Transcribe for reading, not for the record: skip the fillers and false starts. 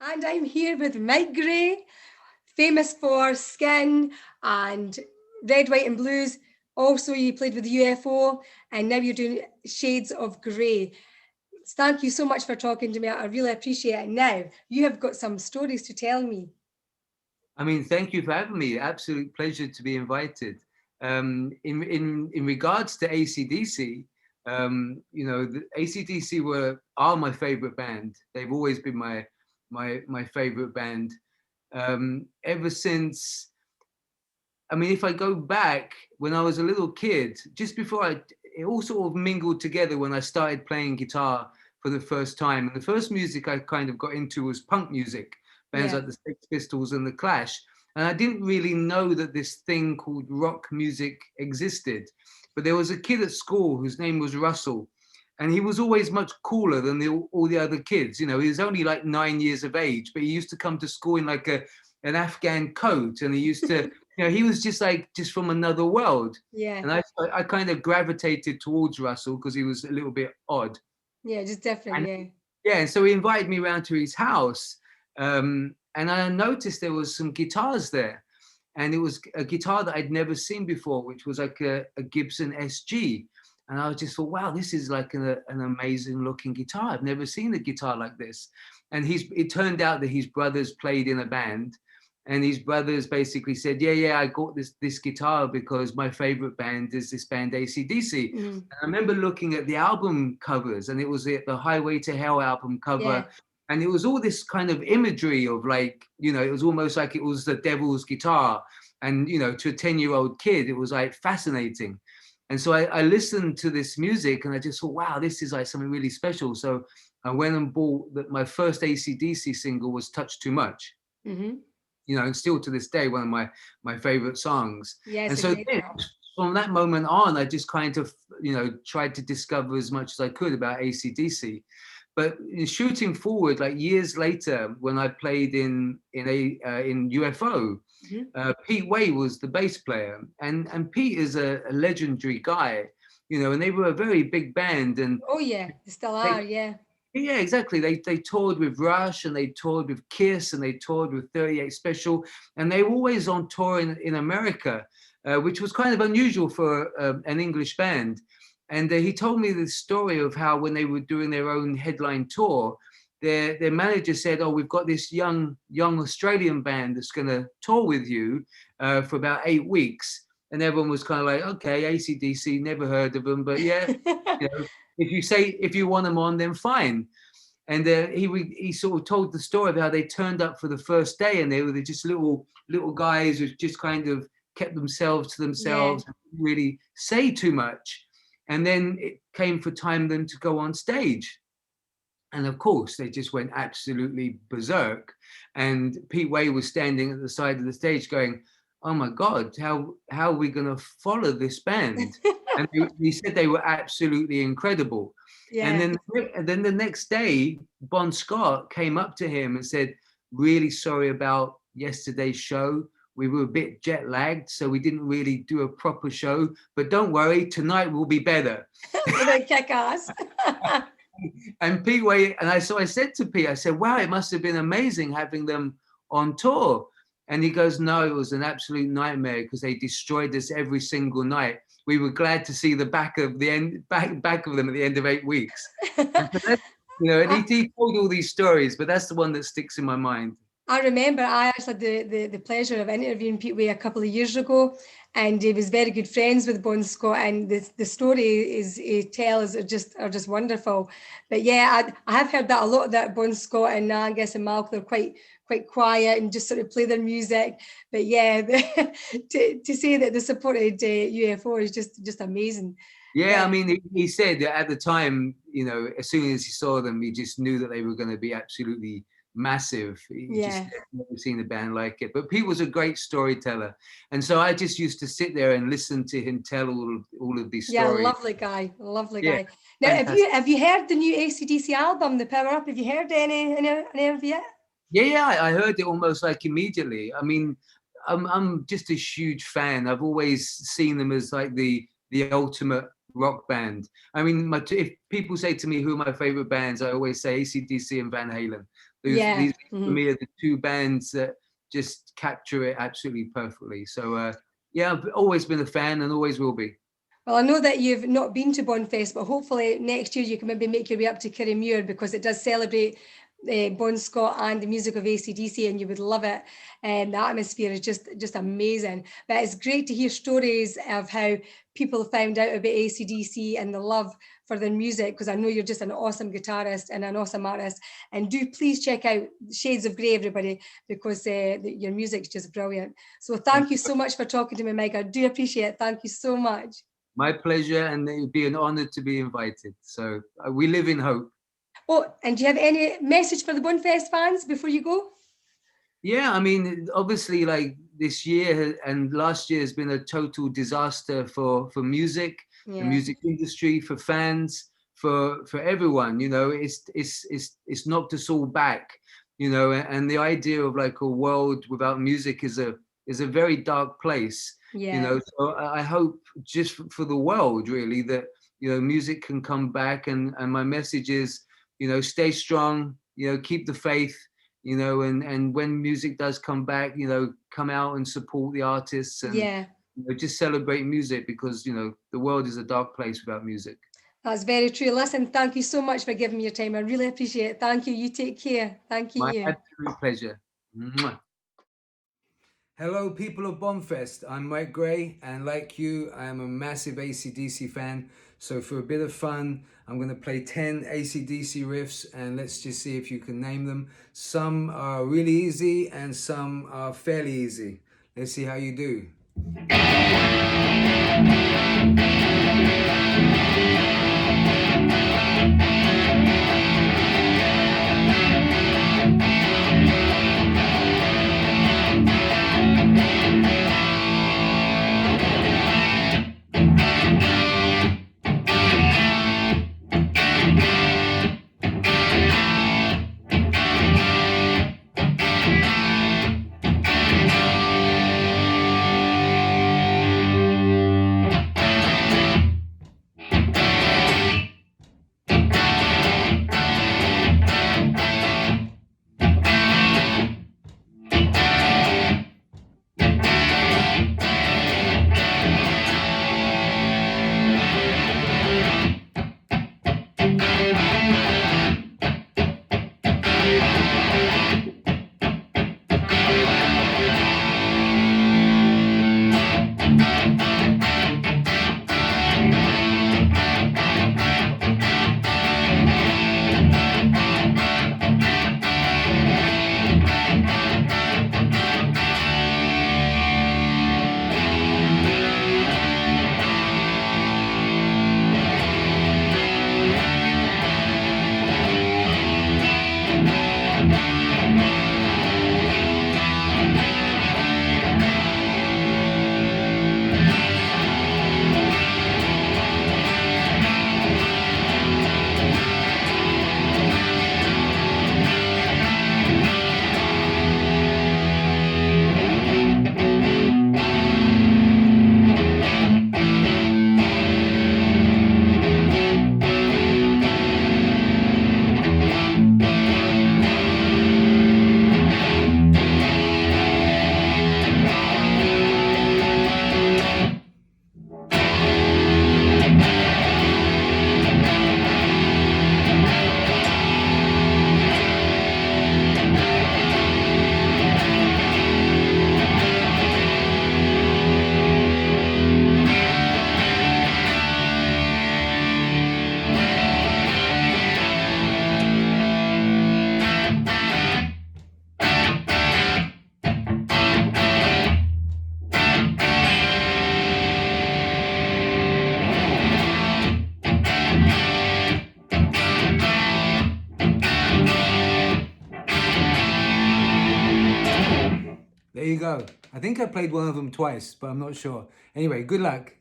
And I'm here with Myke Gray, famous for Skin and Red, White and Blues. Also, you played with the UFO and now you're doing Shades of Grey. Thank you so much for talking to me. I really appreciate it. Now, you have got some stories to tell me. I mean, thank you for having me. Absolute pleasure to be invited. In regards to ACDC, the ACDC are my favorite band. They've always been my favorite band ever since. I mean, if I go back when I was a little kid, just before it all sort of mingled together when I started playing guitar for the first time. And the first music I kind of got into was punk music, bands Yeah. like the Sex Pistols and the Clash. And I didn't really know that this thing called rock music existed. But there was a kid at school whose name was Russell, and he was always much cooler than all the other kids. You know, he was only like 9 years of age, but he used to come to school in like an Afghan coat, and he used to, he was just from another world. Yeah. And I kind of gravitated towards Russell because he was a little bit odd. Yeah, just different. And Yeah. yeah, and so he invited me around to his house, and I noticed there was some guitars there, and it was a guitar that I'd never seen before, which was like a Gibson SG. And I just thought, wow, this is like an amazing looking guitar. I've never seen a guitar like this. And it turned out that his brothers played in a band, and his brothers basically said, yeah, I got this guitar because my favorite band is this band AC/DC. Mhm. I remember looking at the album covers, and it was the Highway to Hell album cover. Yeah. And it was all this kind of imagery of like, it was almost like it was the devil's guitar. And, to a 10-year-old kid, it was like fascinating. And so I listened to this music and I just thought, wow, this is like something really special. So I went and bought my first AC/DC single was Touch Too Much, Hmm. and still to this day, one of my favorite songs. Yeah, And it's a so great then, song. from that moment on, I just kind of, tried to discover as much as I could about AC/DC. But shooting forward, like years later, when I played in UFO, Hmm. Pete Way was the bass player, and Pete is a legendary guy, and they were a very big band, and Oh, yeah, they still they, are. Yeah. yeah, exactly. They toured with Rush, and they toured with Kiss, and they toured with 38 Special, and they were always on tour in America, which was kind of unusual for an English band. And he told me the story of how when they were doing their own headline tour, their manager said, "Oh, we've got this young Australian band that's going to tour with you for about 8 weeks." And everyone was kind of like, "Okay, AC/DC, never heard of them, but yeah, you know, if you want them on, then fine." And he sort of told the story of how they turned up for the first day, and they were just little guys who just kind of kept themselves to Yeah. themselves, and didn't really say too much. And then it came for time them to go on stage. And of course, they just went absolutely berserk. And Pete Way was standing at the side of the stage going, "Oh my God, how are we going to follow this band?" And he said they were absolutely incredible. And Yeah. then the next day, Bon Scott came up to him and said, "Really sorry about yesterday's show. We were a bit jet lagged, so we didn't really do a proper show. But don't worry, tonight will be better." So they kick ass. And Pete Way, so I said to Pete, I said, "Wow, it must have been amazing having them on tour." And he goes, "No, it was an absolute nightmare because they destroyed us every single night. We were glad to see the back of them at the end of 8 weeks." And so that's, and I, he told all these stories, but that's the one that sticks in my mind. I remember I actually had the pleasure of interviewing Pete Way a couple of years ago, and he was very good friends with Bon Scott. And the story is he tells are just wonderful. But yeah, I have heard that a lot, that Bon Scott and Angus and Malcolm are quite quiet and just sort of play their music. But yeah, to say that they supported UFO is just amazing. Yeah, I Yeah, mean, he said that at the time, as soon as he saw them, he just knew that they were going to be absolutely massive. He just yeah. never seen a band like it. But Pete was a great storyteller, and so I just used to sit there and listen to him tell all of these Yeah, stories. lovely guy, lovely Yeah, guy. Now, have fantastic. you heard the new AC/DC album, The Power Up? Have you heard any of it? Yeah, I heard it almost like immediately. I mean, I'm just a huge fan. I've always seen them as like the ultimate rock band. I mean, if people say to me who are my favorite bands, I always say AC/DC and Van Halen. These for me are the two bands that just capture it absolutely perfectly. So yeah, I've always been a fan and always will be. Well, I know that you've not been to Bonfest, but hopefully next year you can maybe make your way up to Kirriemuir, because it does celebrate Bon Scott and the music of AC/DC, and you would love it. And the atmosphere is just amazing. But it's great to hear stories of how people found out about AC/DC and the love for their music, because I know you're just an awesome guitarist and an awesome artist. And do please check out Shades of Grey, everybody, because your music's just brilliant. So thank you so much for talking to me, Myke. I do appreciate it. Thank you so much. My pleasure, and it would be an honor to be invited. So we live in hope. Oh, and do you have any message for the Bonfest fans before you go? Yeah, I mean, obviously, like this year and last year has been a total disaster for music, the music industry, for fans, for everyone. You know, it's knocked us all back. You know, and the idea of like a world without music is a very dark place. You know, so I hope just for the world really that, you know, music can come back, and my message is, you know, stay strong, you know, keep the faith, you know, and when music does come back, you know, come out and support the artists, and you know, just celebrate music, because, you know, the world is a dark place without music. That's very true. Listen, thank you so much for giving me your time. I really appreciate it. Thank you. You take care. Thank you. My absolute pleasure. Mwah. Hello, people of Bonfest. I'm Myke Gray, and like you, I am a massive AC/DC fan. So for a bit of fun, I'm going to play 10 AC/DC riffs, and let's just see if you can name them. Some are really easy, and some are fairly easy. Let's see how you do. There you go. I think I played one of them twice, but I'm not sure. Anyway, good luck.